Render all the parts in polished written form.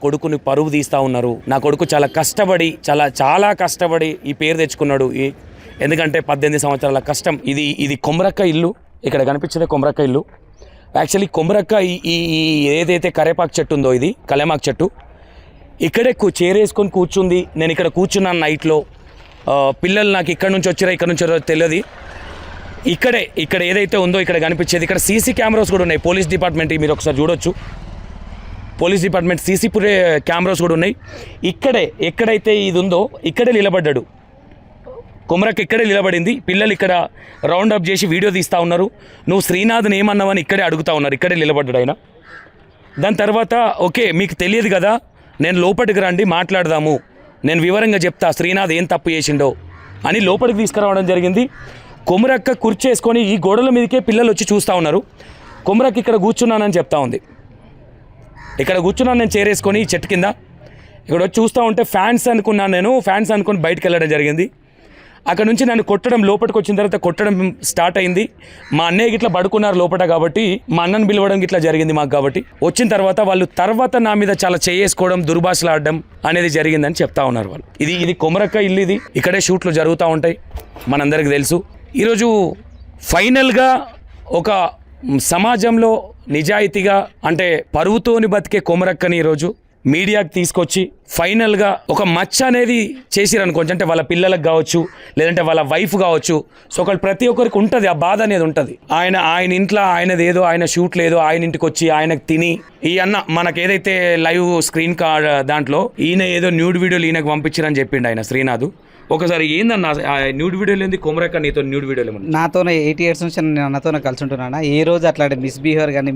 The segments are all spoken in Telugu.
కొడుకుని పరువు తీస్తూ ఉన్నారు. నా కొడుకు చాలా కష్టపడి చాలా కష్టపడి ఈ పేరు తెచ్చుకున్నాడు. ఎందుకంటే 18 సంవత్సరాల కష్టం. ఇది కొమరక్క ఇల్లు. ఇక్కడ కనిపించేదే కొమరక్క ఇల్లు. యాక్చువల్లీ కొమరక్క ఈ ఏదైతే కరేపాకు చెట్టు ఉందో, ఇది కలేమాకు చెట్టు, ఇక్కడే చేరేసుకొని కూర్చుంది. నేను ఇక్కడ కూర్చున్నాను నైట్లో. పిల్లలు నాకు ఇక్కడ నుంచి వచ్చారో తెలియదు. ఇక్కడ ఏదైతే ఉందో ఇక్కడ కనిపించేది. ఇక్కడ సీసీ కెమెరాస్ కూడా ఉన్నాయి. పోలీస్ డిపార్ట్మెంట్ మీరు ఒకసారి చూడొచ్చు. పోలీస్ డిపార్ట్మెంట్ సీసీ కెమెరాస్ కూడా ఉన్నాయి. ఎక్కడైతే ఇది ఉందో ఇక్కడే నిలబడ్డాడు కొమరక్క. ఇక్కడే నిలబడింది. పిల్లలు ఇక్కడ రౌండ్ అప్ చేసి వీడియో తీస్తూ ఉన్నారు. నువ్వు శ్రీనాథ్ని ఏమన్నావని ఇక్కడే అడుగుతూ ఉన్నారు. ఇక్కడే నిలబడ్డాడు ఆయన. దాని తర్వాత ఓకే, మీకు తెలియదు కదా, నేను లోపలికి రండి మాట్లాడదాము, నేను వివరంగా చెప్తా శ్రీనాథ్ ఏం తప్పు చేసిండో అని లోపలికి తీసుకురావడం జరిగింది. కొమరక్క కుర్చేసుకొని ఈ గోడల మీదకే పిల్లలు వచ్చి చూస్తూ ఉన్నారు. కొమరక్క ఇక్కడ కూర్చున్నానని చెప్తా ఉంది. ఇక్కడ కూర్చున్నాను నేను చేరేసుకొని ఈ చెట్టు కింద. ఇక్కడ వచ్చి చూస్తూ ఉంటే ఫ్యాన్స్ అనుకుని బయటకు వెళ్ళడం జరిగింది. అక్కడ నుంచి నన్ను కొట్టడం, లోపలికి వచ్చిన తర్వాత కొట్టడం స్టార్ట్ అయింది. మా అన్నయ్య గిట్లా పడుకున్నారు లోపల కాబట్టి మా అన్నను పిలవడం గిట్లా జరిగింది మాకు. కాబట్టి వచ్చిన తర్వాత నా మీద చాలా చేసుకోవడం, దుర్భాషలు ఆడడం అనేది జరిగిందని చెప్తా ఉన్నారు వాళ్ళు. ఇది కొమరక్క ఇల్లు. ఇక్కడే షూట్లు జరుగుతూ ఉంటాయి, మనందరికీ తెలుసు. ఈరోజు ఫైనల్గా ఒక సమాజంలో నిజాయితీగా అంటే పరువుతోని బతికే కొమరక్కని ఈరోజు మీడియాకి తీసుకొచ్చి ఫైనల్గా ఒక మచ్చ అనేది చేసిరనుకోవచ్చు. అంటే వాళ్ళ పిల్లలకు కావచ్చు, లేదంటే వాళ్ళ వైఫ్ కావచ్చు. సో ప్రతి ఒక్కరికి ఉంటుంది, ఆ బాధ అనేది ఉంటుంది. ఆయన ఇంట్లో ఆయన షూట్ లేదు, ఆయన ఇంటికి వచ్చి ఆయనకు తిని ఈ అన్న మనకు ఏదైతే లైవ్ స్క్రీన్ కార్డ్ దాంట్లో ఈయన ఏదో న్యూడ్ వీడియోలు ఈయనకు పంపించారని చెప్పిండు ఆయన శ్రీనాథ్. ఒకసారి ఏందన్న న్యూడ్ వీడియోలు ఏంది? కొమరక్క నీతో న్యూడ్ వీడియోలు ఏమన్నా? నాతోనే 8 years నుంచి నేను అన్నతోనే కలిసి ఉంటున్నాను. ఏ రోజు అట్లాంటి మిస్బిహేవియర్ కానీ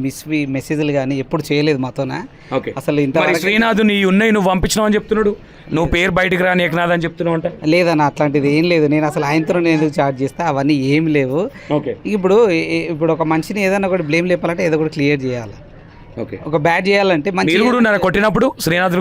మెసేజ్లు కానీ ఎప్పుడు చేయలేదు మాతోనే. ఓకే, అసలు ఇంత శ్రీనాథ్ నీ ఉన్నాయి నువ్వు పంపించినావు అని చెప్తున్నాడు. నువ్వు పేరు బయటకు రాని ఏకనాథ్ అని చెప్తున్నావు అంట. లేదన్న, అట్లాంటిది ఏం లేదు. నేను అసలు ఆయనతో నేను ఎందుకు చార్జ్ చేస్తా, అవన్నీ ఏం లేవు. ఓకే, ఇప్పుడు ఒక మనిషిని ఏదైనా ఒకటి బ్లేమ్ లేపాలంటే ఏదో ఒకటి క్లియర్ చేయాలి. ఓకే, ఒక బ్యాడ్ చేయాలంటే కొట్టినప్పుడు శ్రీనాథ్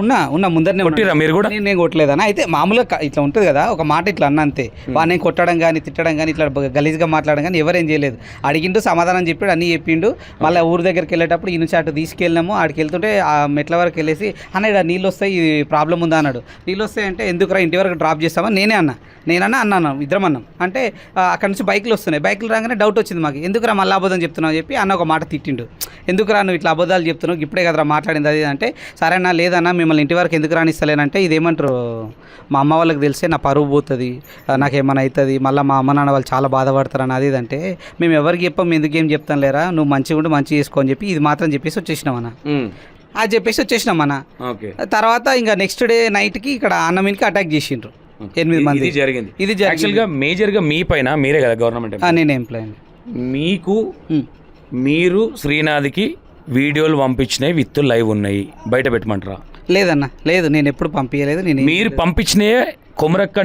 ఉన్నా ముందరనే కొట్టిరా మీరు కూడా? నేను కొట్టలేదన్న. అయితే మామూలుగా ఇట్లా ఉంటుంది కదా, ఒక మాట ఇట్లా అన్న అంతే. వాడిని కొట్టడం కానీ తిట్టడం కానీ ఇట్లా గలీజ్గా మాట్లాడడం కానీ ఎవరేం చేయలేదు. అడిగిండు, సమాధానం చెప్పాడు, అన్నీ చెప్పిండు. మళ్ళీ ఊరి దగ్గరికి వెళ్ళేటప్పుడు ఈ నుంచి అటు తీసుకెళ్ళినాము. ఆడికి వెళ్తుంటే ఆ మెట్ల వరకు వెళ్ళేసి అన్న నీళ్ళు వస్తాయి, ప్రాబ్లం ఉందా అన్నాడు. నీళ్ళు వస్తాయి అంటే ఎందుకురా ఇంటి వరకు డ్రాప్ చేస్తామని అన్నాను, ఇద్దరం అన్నాం. అంటే అక్కడ నుంచి బైకులు వస్తున్నాయి. బైకులు రాగానే డౌట్ వచ్చింది మాకు, ఎందుకురా మళ్ళీ అబద్ధం చెప్తున్నావు అని చెప్పి అన్న ఒక మాట తిట్టిండు. ఎందుకురా నువ్వు ఇట్లా అబద్ధాలు చెప్తున్నావు, ఇప్పుడే కదరా మాట్లాడింది అది అంటే. సరేనా, లేదన్నా మిమ్మల్ని ఇంటి వరకు ఎందుకు రానిస్తలేనంటే, ఇదేమంటారు మా అమ్మ వాళ్ళకి తెలిసే నా పరువు పోతుంది, నాకేమైనా అవుతుంది, మళ్ళీ మా అమ్మ నాన్న వాళ్ళు చాలా బాధపడతారని అది అంటే మేము ఎవరికి చెప్పాం, ఎందుకేం చెప్తాను లేరా, నువ్వు మంచిగా ఉండి మంచిగా చేసుకో అని చెప్పి ఇది మాత్రం చెప్పేసి వచ్చేసినామన్నా. అది చెప్పేసి వచ్చేసినామన్నా. తర్వాత ఇంకా నెక్స్ట్ డే నైట్కి ఇక్కడ అన్నమీనికి అటాక్ చేసిండ్రు 8 మంది. ఇది యాక్చువల్గా మేజర్గా మీ పైన మీరే కదా గవర్నమెంట్? నేను ఎంప్లాయ్. మీరు శ్రీనాథ్కి వీడియోలు పంపించినవి విత్ లైవ్ ఉన్నాయి, బయట పెట్టమంటారా? లేదన్నా, లేదు, నేను ఎప్పుడు పంపించలేదు. మీరు పంపించినవే కొమరక్క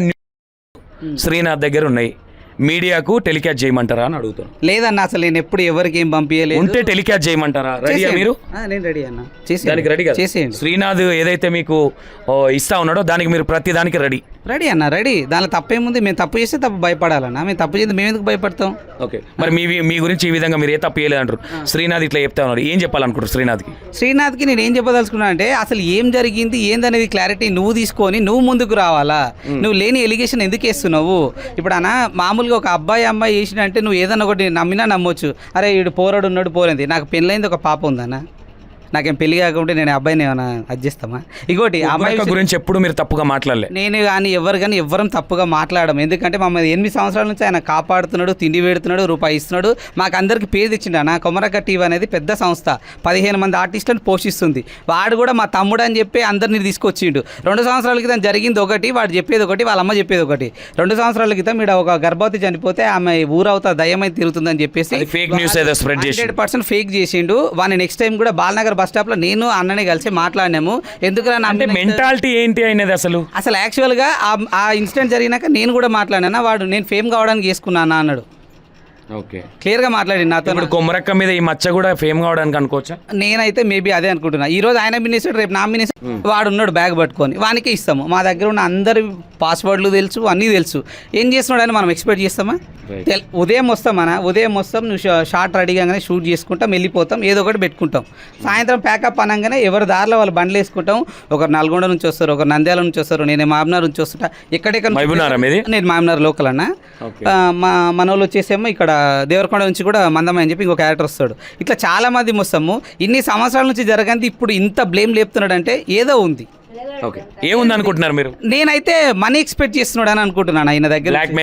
శ్రీనాథ్ దగ్గర ఉన్నాయి, మీడియాకు టెలికాస్ట్ చేయమంటారా అని అడుగుతాను. లేదన్నా, అసలు నేను ఎప్పుడు ఎవరికి ఏం పంపించలేదు. ఉంటే టెలికాస్ట్ చేయమంటారా? రెడీయా మీరు? నేను రెడీ అన్న, దానికి రెడీ చేసేయండి. శ్రీనాథ్ ఏదైతే మీకు ఇస్తా ఉన్నాడో దానికి మీరు ప్రతి దానికి రెడీ అన్న, రెడీ. దానిలో తప్పేముంది? మేము తప్పు చేస్తే తప్పు భయపడాలన్నా, మేము తప్పు చేస్తే మేము ఎందుకు భయపడతాం? ఓకే, మరి మీ గురించి ఈ విధంగా మీరు ఏ తప్పు చేయలేదు అంటారు. శ్రీనాథ్ ఇట్లా చెప్తా ఉన్నారు, ఏం చెప్పాలనుకుంటారు శ్రీనాథ్కి? నేను ఏం చెప్పదలుచుకున్నా అంటే, అసలు ఏం జరిగింది ఏందనేది క్లారిటీ నువ్వు తీసుకొని నువ్వు ముందుకు రావాలా. నువ్వు లేని ఎలిగేషన్ ఎందుకు వేస్తున్నావు? ఇప్పుడు అన్న మామూలుగా ఒక అమ్మాయి చేసినంటే నువ్వు ఏదన్నా ఒకటి నమ్మినా నమ్మొచ్చు. అరే వీడు పోరాడు ఉన్నాడు పోరేంది, నాకు పెళ్ళైంది, ఒక పాప ఉందన్న, నాకేం పెళ్లి కాకుంటే నేను అబ్బాయిని ఏమైనా అడ్జేస్తామా? ఇంకోటి అమ్మాయి గురించి ఎప్పుడు మీరు తప్పుగా మాట్లాడలే. నేను కానీ ఎవ్వరం తప్పుగా మాట్లాడడం. ఎందుకంటే మమ్మల్ని 8 సంవత్సరాల నుంచి ఆయన కాపాడుతున్నాడు, తిండి పెడుతున్నాడు, రూపాయి ఇస్తున్నాడు, మాకు అందరికి పేరు తెచ్చిండు అన్న. కొమరక్క టీవీ అనేది పెద్ద సంస్థ, 15 మంది ఆర్టిస్టులను పోషిస్తుంది. వాడు కూడా మా తమ్ముడు అని చెప్పి అందరినీ తీసుకొచ్చిండు. 2 సంవత్సరాల క్రితం జరిగింది ఒకటి, వాడు చెప్పేది ఒకటి, వాళ్ళ అమ్మ చెప్పేది ఒకటి. 2 సంవత్సరాల క్రితం ఇక్కడ ఒక గర్భవతి చనిపోతే ఆమె ఊరవుతా దయ్యమై తిరుగుతుందని చెప్పేసి ఫేక్ న్యూస్ 100% ఫేక్ చేసిండు. వాడిని నెక్స్ట్ టైం కూడా బాలనగర్ బస్ స్టాప్ లో నేను అన్ననే కలిసి మాట్లాడినాము. ఎందుకు మెంటాలిటీ ఏంటి అనేది అసలు యాక్చువల్ గా ఆ ఇన్సిడెంట్ జరిగినాక నేను కూడా మాట్లాడినా, వాడు నేను ఫేమ్ కావడానికి చేసుకున్నానా అన్నాడు. ఓకే, క్లియర్ గా మాట్లాడి నాతో. కొమరక్క మీద ఈ మచ్చ కూడా ఫేమ్ కావడానికి అనుకోవచ్చా? నేనైతే మేబీ అదే అనుకుంటున్నా. ఈ రోజు ఆయన మినిస్టర్, రేపు నా మినిస్టర్, వాడు ఉన్నాడు బ్యాగ్ పట్టుకొని, వానికే ఇస్తాము. మా దగ్గర ఉన్న అందరి పాస్వర్డ్లు తెలుసు, అన్నీ తెలుసు. ఏం చేస్తున్నాడని మనం ఎక్స్పెక్ట్ చేస్తామా? ఉదయం వస్తాం, నువ్వు షార్ట్ రెడీ కాగానే షూట్ చేసుకుంటాం, వెళ్ళిపోతాం, ఏదో ఒకటి పెట్టుకుంటాం. సాయంత్రం ప్యాకప్ అనగానే ఎవరి దారిలో వాళ్ళు బండ్లు వేసుకుంటాం. ఒకరు నల్గొండ నుంచి వస్తారు, ఒకరు నంద్యాల నుంచి వస్తారు, నేను మామనార్ నుంచి వస్తుంటా. ఎక్కడెక్కడ నేను మామనార్ లోకల్ అన్న. మన వాళ్ళు వచ్చేసేమో ఇక్కడ దేవరకొండ నుంచి కూడా మందమ్మ అని చెప్పి ఇంకో క్యారెక్టర్ వస్తాడు. ఇట్లా చాలా మంది వస్తాము. ఇన్ని సంవత్సరాల నుంచి జరగంది ఇప్పుడు ఇంత బ్లేమ్ లేపుతున్నాడు అంటే ఏదో ఉంది. ఏముంది అనుకుంటున్నారు మీరు? నేనైతే మనీ ఎక్స్పెక్ట్ చేస్తున్నాడు అని అనుకుంటున్నాను ఆయన దగ్గర. Black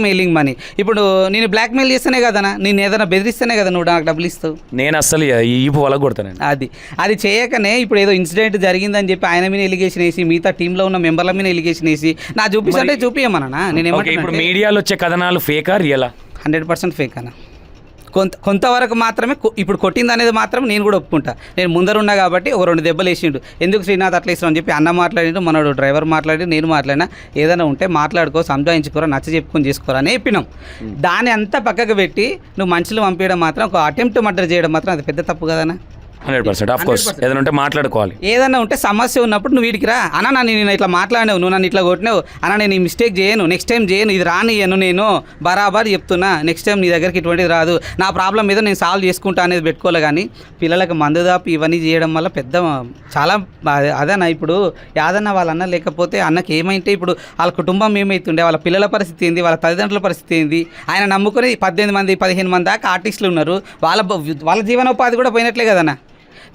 mailing money. ఇప్పుడు నేను బ్లాక్ మెయిల్ చేస్తేనే కదనా, నేను ఏదైనా బెదిరిస్తేనే కదా నువ్వు నాకు డబ్బులు ఇస్తావు. నేను అసలు ఈపు వల్ల కొడతాను. అది చేయకనే ఇప్పుడు ఏదో ఇన్సిడెంట్ జరిగిందని చెప్పి ఆయన మీద ఎలిగేషన్ వేసి మిగతా టీంలో ఉన్న మెంబర్ల మీద ఎలిగేషన్ వేసి నా చూపిస్తుంటే చూపించమన్నా. నేను ఇప్పుడు మీడియాలో వచ్చే కథనాలు ఫేకా రియలా? 100% ఫేక్ అన్న. కొంతవరకు మాత్రమే ఇప్పుడు కొట్టింది అనేది మాత్రం నేను కూడా ఒప్పుకుంటా. నేను ముందరున్నా కాబట్టి ఒక 2 దెబ్బలు వేసిండు. ఎందుకు శ్రీనాథ్ అట్లా ఇస్తాం అని చెప్పి అన్న మాట్లాడిండు, మనోడు డ్రైవర్ మాట్లాడి, నేను మాట్లాడినా. ఏదైనా ఉంటే మాట్లాడుకో, సంజాయించుకోరా, నచ్చ చెప్పుకొని చేసుకోరా అని చెప్పినాం. దాన్ని అంతా పక్కకు పెట్టి నువ్వు మనుషులు పంపించడం మాత్రం, ఒక అటెంప్ట్ మర్డర్ చేయడం మాత్రం అది పెద్ద తప్పు కదనా. 100% ఆఫ్ కోర్స్. ఏదైనా ఉంటే మాట్లాడుకోవాలి. ఏదన్నా ఉంటే సమస్య ఉన్నప్పుడు నువ్వు వీడికి రా అన్న, నేను ఇట్లా మాట్లాడినావు, నువ్వు నన్ను ఇట్లా కొట్టినావు అన్న, నేను ఈ మిస్టేక్ చేయను, నెక్స్ట్ టైం చేయను, ఇది రానియను, నేను బరాబర్ చెప్తున్నా, నెక్స్ట్ టైం నీ దగ్గరికి ఇటువంటిది రాదు, నా ప్రాబ్లం మీద నేను సాల్వ్ చేసుకుంటా అనేది పెట్టుకోవాలి. కానీ పిల్లలకు మందు దాపి ఇవన్నీ చేయడం వల్ల పెద్ద చాలా అదన్నా. ఇప్పుడు యాదన్న వాళ్ళ అన్న లేకపోతే అన్నకి ఏమైతే ఇప్పుడు వాళ్ళ కుటుంబం ఏమైతుండే, వాళ్ళ పిల్లల పరిస్థితి ఏంది, వాళ్ళ తల్లిదండ్రుల పరిస్థితి ఏంది. ఆయన నమ్ముకొని 18 మంది 15 మంది దాకా ఆర్టిస్టులు ఉన్నారు. వాళ్ళ జీవనోపాధి కూడా పోయినట్లే కదన్నా.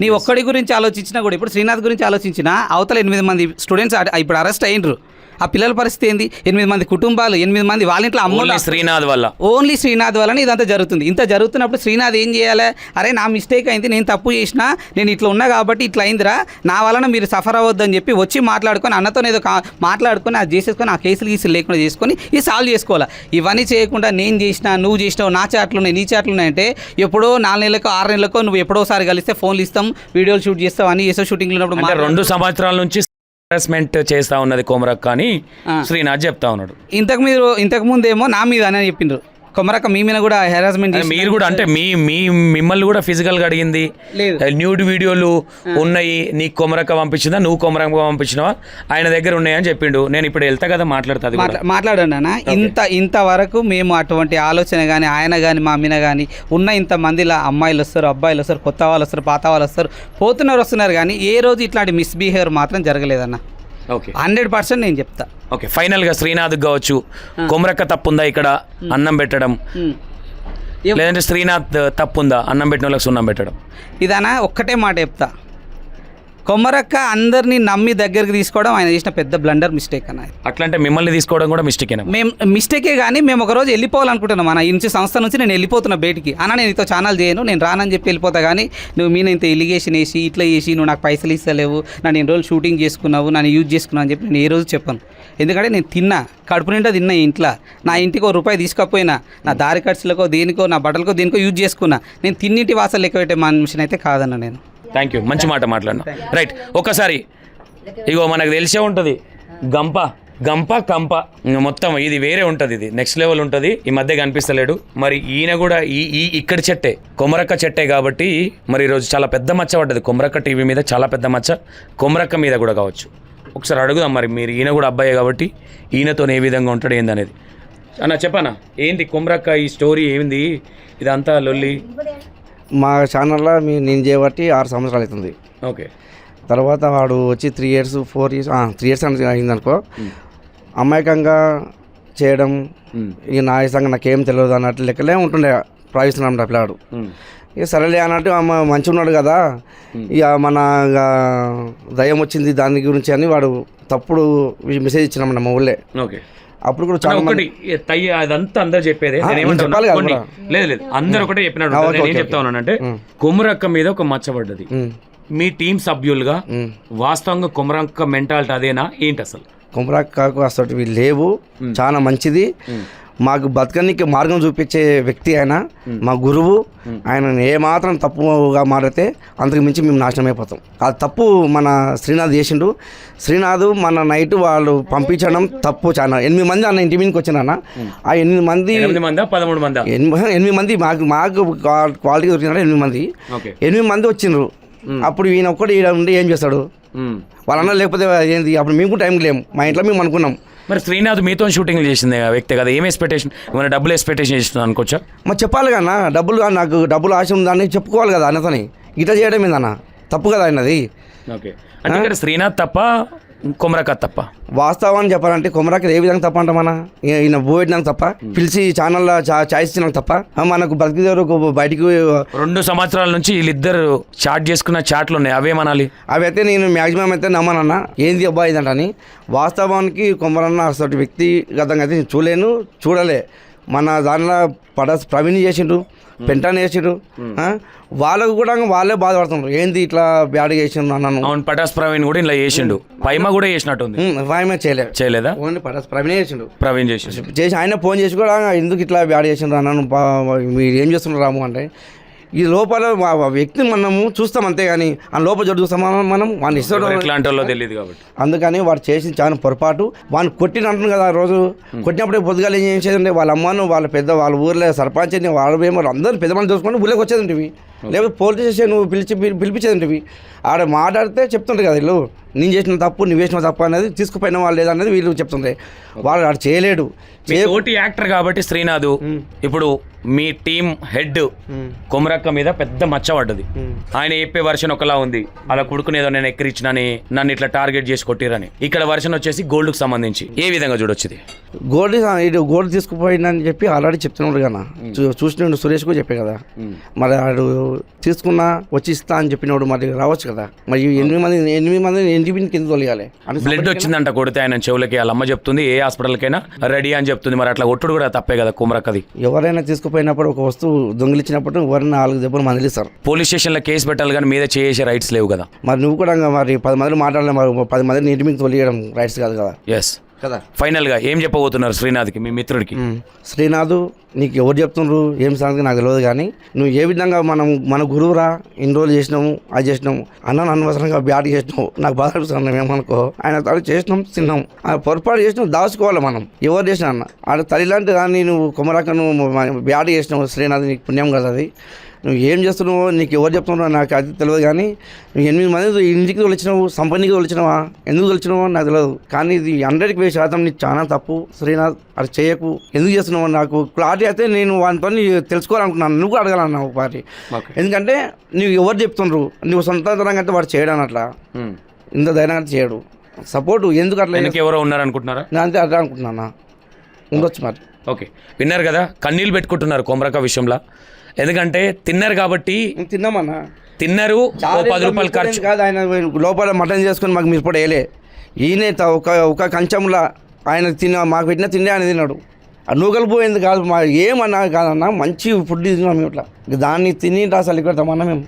నీ ఒక్కడి గురించి ఆలోచించినా కూడా, ఇప్పుడు శ్రీనాథ్ గురించి ఆలోచించినా అవతల 8 మంది స్టూడెంట్స్ ఇప్పుడు అరెస్ట్ అయినరు. ఆ పిల్లల పరిస్థితి ఏంది? 8 మంది కుటుంబాలు, 8 మంది వాళ్ళ ఇంట్లో అమ్మోళ్ళు. ఓన్లీ శ్రీనాథ్ వల్ల ఇదంతా జరుగుతుంది. ఇంత జరుగుతున్నప్పుడు శ్రీనాథ్ ఏం చేయాలి? అరే నా మిస్టేక్ అయింది, నేను తప్పు చేసినా, నేను ఇట్లా ఉన్నా కాబట్టి ఇట్లా అయిందిరా, నా వలన మీరు సఫర్ అవ్వద్దని చెప్పి వచ్చి మాట్లాడుకొని అన్నతో ఏదో మాట్లాడుకొని అది చేసేసుకొని ఆ కేసులు గీసులు లేకుండా చేసుకొని ఇది సాల్వ్ చేసుకోవాలి. ఇవన్నీ చేయకుండా నేను చేసినా, నువ్వు చేసినావు, నా చాట్లు ఉన్నాయి, నీ చాట్లు ఉన్నాయంటే ఎప్పుడో 4 నెలలకో 6 నెలలకో నువ్వు ఎప్పుడోసారి కలిస్తే ఫోన్లు ఇస్తాం, వీడియోలు షూట్ చేస్తావు, అన్ని చేసావు, షూటింగ్లో ఉన్నప్పుడు 2 సంవత్సరాల నుంచి హెరాస్మెంట్ చేస్తా ఉన్నది కొమరక్క అని శ్రీనాథ్ చెప్తా ఉన్నాడు. ఇంతకు ముందేమో నా మీద అని చెప్పిండ్రు. కొమరక్క మీ మీద కూడా హెరాస్మెంట్ మీరు కూడా అంటే మిమ్మల్ని కూడా ఫిజికల్ గా అడిగింది, న్యూడ్ వీడియోలు ఉన్నాయి, నీకు కొమరక్క పంపించిందా, నువ్వు కొమరక్క పంపించినావా, ఆయన దగ్గర ఉన్నాయని చెప్పిండు. నేను ఇప్పుడు వెళ్తా కదా మాట్లాడండి అన్న. ఇంతవరకు మేము అటువంటి ఆలోచన కానీ ఆయన కానీ మా మీద కానీ ఉన్న ఇంతమందిలా అమ్మాయిలు వస్తారు, అబ్బాయిలు వస్తారు, కొత్త వాళ్ళు వస్తారు, పాత వాళ్ళు వస్తారు, వస్తున్నారు కానీ ఏ రోజు ఇట్లాంటి మిస్బిహేవియర్ మాత్రం జరగలేదన్న. 100% నేను చెప్తా. ఓకే, ఫైనల్ గా శ్రీనాథ్ కావచ్చు, కొమరక్క తప్పుందా ఇక్కడ అన్నం పెట్టడం, లేదంటే శ్రీనాథ్ తప్పుందా అన్నం పెట్టిన వాళ్ళకి సున్నం పెట్టడం? ఇదన్నా ఒక్కటే మాట చెప్తా, కొమరక్క అందరినీ నమ్మి దగ్గరికి తీసుకోవడం ఆయన చేసిన పెద్ద బ్లండర్ మిస్టేక్ అన్న. అట్లంటే మిమ్మల్ని తీసుకోవడం కూడా మిస్టేకేనా? మేము మిస్టేకే, కానీ మేము ఒకరోజు వెళ్ళిపోవాలనుకుంటున్నాం అన్న. ఈ నుంచి సంస్థ నుంచి నేను వెళ్ళిపోతున్నా బయటికి. అన్న నేను ఇంతో ఛానల్ చేయను, నేను రానని చెప్పి వెళ్ళిపోతా. కానీ నువ్వు మీద ఇంత ఎలిగేషన్ వేసి ఇట్లా చేసి నువ్వు నాకు పైసలు ఇస్తలేవు, నన్ను ఎన్ని రోజులు షూటింగ్ చేసుకున్నావు, నన్ను యూజ్ చేసుకున్నావు అని చెప్పి నేను ఏ రోజు చెప్పాను. ఎందుకంటే నేను తిన్నా, కడుపు నిండా తిన్నా ఇంట్లో. నా ఇంటికి ₹1 తీసుకపోయినా, నా దారి ఖర్చులకో దేనికో, నా బట్టలకో దేనికో యూజ్ చేసుకున్నా. నేను తిన్నింటి వాసాలు లెక్క పెట్టే మనిషిని అయితే కాదన్న నేను. థ్యాంక్ యూ, మంచి మాట మాట్లాడినా. రైట్, ఒకసారి ఇగో మనకు తెలిసే ఉంటుంది గంప కంప మొత్తం ఇది వేరే ఉంటుంది, ఇది నెక్స్ట్ లెవెల్ ఉంటుంది. ఈ మధ్య కనిపిస్తలేడు. మరి ఈయన కూడా ఈ ఇక్కడి చెట్టే, కొమరక్క చెట్టే కాబట్టి మరి ఈరోజు చాలా పెద్ద మచ్చ పడ్డది కొమరక్క టీవీ మీద, చాలా పెద్ద మచ్చ కొమరక్క మీద కూడా కావచ్చు. ఒకసారి అడుగుదాం, మరి మీరు ఈయన కూడా అబ్బాయే కాబట్టి ఈయనతో ఏ విధంగా ఉంటాడు ఏందనేది. అన్న చెప్పనా, ఏంటి కొమరక్క ఈ స్టోరీ ఏంది, ఇదంతా లొల్లి? మా ఛానల్లో నేను చేయబట్టి 6 సంవత్సరాలు అవుతుంది. ఓకే, తర్వాత వాడు వచ్చి 3 ఇయర్స్ 4 ఇయర్స్ 3 ఇయర్స్ అయిందనుకో, అమాయకంగా చేయడం, ఇక నా ఇష్టంగా నాకేం తెలియదు అన్నట్లు లెక్కలే ఉంటుండే ప్రవేశం పిల్లాడు. ఇక సరేలే అన్నట్టు మంచిగా ఉన్నాడు కదా, ఇక మన దయ్యం వచ్చింది దాని గురించి అని వాడు తప్పుడు మెసేజ్ ఇచ్చినామన్న మా ఊళ్ళే. ఓకే, అప్పుడు కూడా చాలా అదంతా అందరు చెప్పేది. లేదు అందరు ఒకటే చెప్పినాడు. నేను చెప్తా ఉన్నానంటే కొమరక్క మీద ఒక మచ్చబడ్డది. మీ టీం సభ్యులుగా వాస్తవంగా కొమరక్క మెంటాలిటీ అదేనా ఏంటి? అసలు కొమరక్కకు అసలు లేవు, చాలా మంచిది, మాకు బతకనికి మార్గం చూపించే వ్యక్తి ఆయన, మా గురువు. ఆయన ఏమాత్రం తప్పుగా మారితే అంతకు మించి మేము నాశనం అయిపోతాం. ఆ తప్పు మన శ్రీనాథ్ చేసిండు. శ్రీనాథ్ మన నైట్ వాళ్ళు పంపించడం తప్పు. చాలా 8 మంది అన్న ఇంటి మీదకి వచ్చిన, ఆ 8 మంది 8 మంది మాకు క్వాలిటీ దొరికిన 8 మంది 8 మంది వచ్చిండ్రు. అప్పుడు ఈయన ఒక్కటి ఈడ ఉండి ఏం చేస్తాడు? వాళ్ళ అన్న లేకపోతే ఏంది? అప్పుడు మేము కూడా టైంకి లేము, మా ఇంట్లో మేము అనుకున్నాం మరి శ్రీనాథ్ మీతో షూటింగ్ చేసింది వ్యక్తి కదా, ఏం ఎక్స్పెక్టేషన్, ఏమైనా డబ్బులు ఎక్స్పెక్టేషన్ చేస్తుంది అనుకోవచ్చా? మరి చెప్పాలి కన్నా, నాకు డబ్బులు ఆశ ఉందని చెప్పుకోవాలి కదా అన్నతని. ఇట్లా చేయడం ఏందన్న తప్పు కదా అన్నది. ఓకే, అంటే ఇక్కడ శ్రీనాథ్ తప్ప కొమరక్క తప్ప? వాస్తవాన్ని చెప్పాలంటే కొమరాకి ఏ విధంగా తప్ప అంటామన్నా, ఈయన బోయడానికి తప్ప, పిలిచి ఛానల్లో ఛాయిస్ ఇచ్చినాక తప్ప, మనకు బతికిదేవరకు బయటికి 2 సంవత్సరాల నుంచి వీళ్ళిద్దరు చాట్ చేసుకున్న చాట్లు ఉన్నాయి, అవేమనాలి? అవి అయితే నేను మ్యాక్సిమం అయితే నమ్మనన్నా, ఏంది అబ్బాయి ఇదంటని. వాస్తవానికి కొమరన్న అసలు వ్యక్తిగతంగా అయితే నేను చూడలే. మన దానిలో ప్రవీణ్ చేసిండు, పెంటాన్ని చేసిండు, వాళ్ళకు కూడా వాళ్ళే బాధపడుతున్నారు, ఏంది ఇట్లా బ్యాడ్ చేసిండు అన్నాను. అవును, పటాస్ ప్రవీణ్ కూడా ఇలా చేసిండు, పైమ కూడా చేసినట్టుంది. పైమ చేయలేదా? ఓన్లీ ప్రవీణ్ చేసిండు. చేసి ఆయన ఫోన్ చేసి కూడా ఎందుకు ఇట్లా బ్యాడ్ చేసిండ్రు అన్నాను. మీరు ఏం చేస్తున్నారు రాము అంటే, ఈ లోపల వ్యక్తిని మనము చూస్తాం అంతేగాని ఆ లోపల జోడు చూస్తాం మనం వాడిని ఇష్టం తెలియదు కాబట్టి. అందుకని వాడు చేసిన చాలా పొరపాటు. వాడిని కొట్టిన అంటున్నాను కదా, ఆ రోజు కొట్టినప్పుడే పొద్దుగాలు ఏం చేసేదండి, వాళ్ళ అమ్మను వాళ్ళ వాళ్ళ ఊర్లో సర్పంచ్ వాళ్ళ అందరూ పెద్ద మంది చూసుకొని ఊళ్ళోకి వచ్చేదంటివి, లేకపోతే పోలీస్ స్టేషన్ నువ్వు పిలిపించేదంటివి. ఆడ మాట్లాడితే చెప్తుంటారు కదా వీళ్ళు, నేను చేసిన తప్పు నువ్వు చేసిన తప్పు అనేది తీసుకుపోయిన వాళ్ళు లేదనేది వీళ్ళు చెప్తుంటాయి. వాడు ఆడు చేయలేడు. తోటి యాక్టర్ కాబట్టి శ్రీనాథ్ ఇప్పుడు మీ టీం హెడ్ కొమరక్క మీద పెద్ద మచ్చ పడ్డది. ఆయన చెప్పే వర్షన్ ఒకలా ఉంది, అలా కొడుకునేదో నేను ఎక్కిరిచ్చినని, నన్ను ఇట్లా టార్గెట్ చేసి కొట్టిరని. ఇక్కడ వర్షన్ వచ్చేసి గోల్డ్కి సంబంధించి ఏ విధంగా చూడొచ్చింది? గోల్డ్ తీసుకుపోయిందని చెప్పి ఆల్రెడీ చెప్తున్నాడు కదా, చూసిన సురేష్ కూడా చెప్పే కదా. మరి ఆడు తీసుకున్నా వచ్చి ఇస్తా అని చెప్పినోడు మరి రావచ్చు కదా. మరి 8 మంది కింద తొలగాలి. బ్లడ్ వచ్చిందంట కొడితే ఆయన చెవులకి, వాళ్ళ అమ్మ చెప్తుంది ఏ హాస్పిటల్కైనా రెడీ అని చెప్తుంది. మరి అట్లా కొట్టుడు కూడా తప్పే కదా కొమరక్కది. ఎవరైనా తీసుకుపోయినప్పుడు ఒక వస్తువు దొంగిలించినప్పుడు ఎవరైనా 4 దెబ్బలు మందిలిస్తారు. పోలీస్ స్టేషన్లో కేసు పెట్టాలి కానీ మీద చేసే రైట్స్ లేవు కదా. మరి నువ్వు కూడా మరి 10 మంది మాట్లాడలే, మరి 10 మందిని ఇంటి మీద తొలియడం రైట్స్ కాదు కదా. ఎస్ కదా. ఫైనల్గా ఏం చెప్పబోతున్నారు శ్రీనాథ్కి, మీ మిత్రుడికి? శ్రీనాథ్, నీకు ఎవరు చెప్తున్నారు ఏం సంగతి నాకు తెలియదు, కానీ నువ్వు ఏ విధంగా మన గురువురా ఇన్ని రోజులు చేసినాము, అది చేసినాము అన్నాను, అనవసరంగా బ్యాట్ చేసినావు, నాకు బాధ అనిపిస్తున్నాం ఏమనుకో. ఆయన తల్లి చేసినాం, తిన్నాం, ఆయన పొరపాటు చేసినాం, దాచుకోవాలి మనం. ఎవరు చేసినా అన్న ఆడ తల్లి లాంటి దాన్ని నువ్వు కొమరాక నువ్వు బ్యాట్ చేసినావు. శ్రీనాథ్, నీకు పుణ్యం కదా అది. నువ్వు ఏం చేస్తున్నావో నీకు ఎవరు చెప్తున్నావు నాకు అది తెలియదు, కానీ నువ్వు 8 మంది ఇంటికి తొలిచినావు, సంపన్నికి తొలిచినావా, ఎందుకు తొలిచినావో నాకు తెలియదు. కానీ ఇది 100% నీకు చాలా తప్పు శ్రీనాథ్, అది చేయకు. ఎందుకు చేస్తున్నావు నాకు క్లారిటీ అయితే నేను వాటితో తెలుసుకోవాలనుకున్నాను, నువ్వు కూడా అడగాలన్నావు ఒకసారి. ఎందుకంటే నువ్వు ఎవరు చెప్తుండ్రు, నువ్వు సొంతంగా అయితే వాడు చేయడం అట్లా, ఇంత ధైర్యంగా చేయడు. సపోర్టు ఎందుకు అట్లా ఎవరో ఉన్నారనుకుంటున్నారా? నేను అంతే అట్లా అనుకుంటున్నా, ఉండొచ్చు మరి. ఓకే, విన్నారు కదా, కన్నీళ్ళు పెట్టుకుంటున్నారు కొమరక్క విషయంలో. ఎందుకంటే తిన్నారు కాబట్టి. తిన్నామన్నా, తిన్నారు, 10 రూపాయలు ఖర్చు కాదు. ఆయన లోపల మటన్ చేసుకొని మాకు మీరు కూడా వేయలే. ఈయన ఒక కంచంలో ఆయన మాకు పెట్టిన తిండి ఆయన తిన్నాడు. నూకలు పోయింది కాదు, మా ఏమన్నా కాదన్నా, మంచి ఫుడ్ తిన్నాం మేము. ఇట్లా దాన్ని తిని అసలు ఇక్కడ తమన్నా మేము.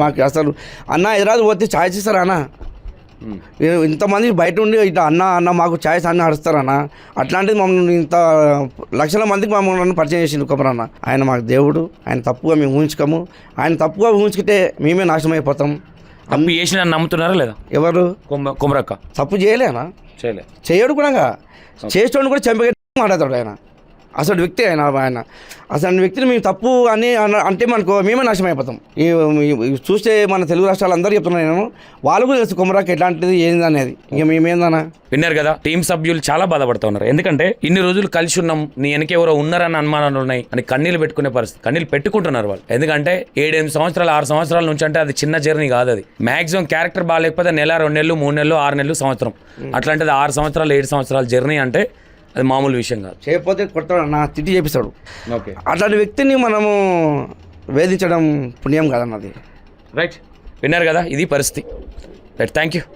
మాకు అసలు అన్న ఎదురాదు పోతే ఛాయిస్ ఇస్తారా అన్న? ఇంతమంది బయట ఉండి ఇట్లా అన్న మాకు ఛాయిస్ అన్న అడుస్తారన్న. అట్లాంటిది మమ్మల్ని ఇంత లక్షల మందికి మమ్మల్ని పరిచయం చేసింది కొమరన్న. ఆయన మాకు దేవుడు, ఆయన తప్పుగా మేము ఊహించుకోము. ఆయన తప్పుగా ఊహించుకుంటే మేమే నాశనం అయిపోతాం. తప్పు చేసిన నమ్ముతున్నారా లేదా? ఎవరు? కొమరక్క తప్పు చేయలేనా? చేయడు కూడా, చేసేవాడిని కూడా చంపగట్టి మాట్లాడతాడు ఆయన. అసలు వ్యక్తి ఆయన అసలు వ్యక్తిని మేము తప్పు అని అంటే మనకు మేమే నాశనం అయిపోతాం. చూస్తే మన తెలుగు రాష్ట్రాలు అందరూ చెప్తున్నాను నేను, వాళ్ళు కూడా తెలుసు కొమరాకి ఎట్లాంటిది ఏంది అనేది. ఇక మేమేందన్నా విన్నారు కదా, టీం సభ్యులు చాలా బాధపడుతూ ఉన్నారు. ఎందుకంటే ఇన్ని రోజులు కలిసి ఉన్నాం, నీ వెనక ఎవరో ఉన్నారన్న అనుమానాలు ఉన్నాయి అని కన్నీళ్ళు పెట్టుకునే పరిస్థితి, కన్నీళ్ళు పెట్టుకుంటున్నారు వాళ్ళు. ఎందుకంటే 7-8 సంవత్సరాలు 6 సంవత్సరాల నుంచి అంటే అది చిన్న జర్నీ కాదు. అది మ్యాక్సిమం క్యారెక్టర్ బాగాలేకపోతే 1 నెల 2 నెలలు 3 నెలలు 6 నెలలు సంవత్సరం, అట్లాంటిది 6 సంవత్సరాలు 7 సంవత్సరాల జర్నీ అంటే అది మామూలు విషయం కాదు. చేయకపోతే కొడతాడు, నా తిట్టి చేపిస్తాడు. ఓకే, అట్లాంటి వ్యక్తిని మనము వేధించడం పుణ్యం కాదన్నది. రైట్, విన్నారు కదా, ఇది పరిస్థితి. Right, thank you.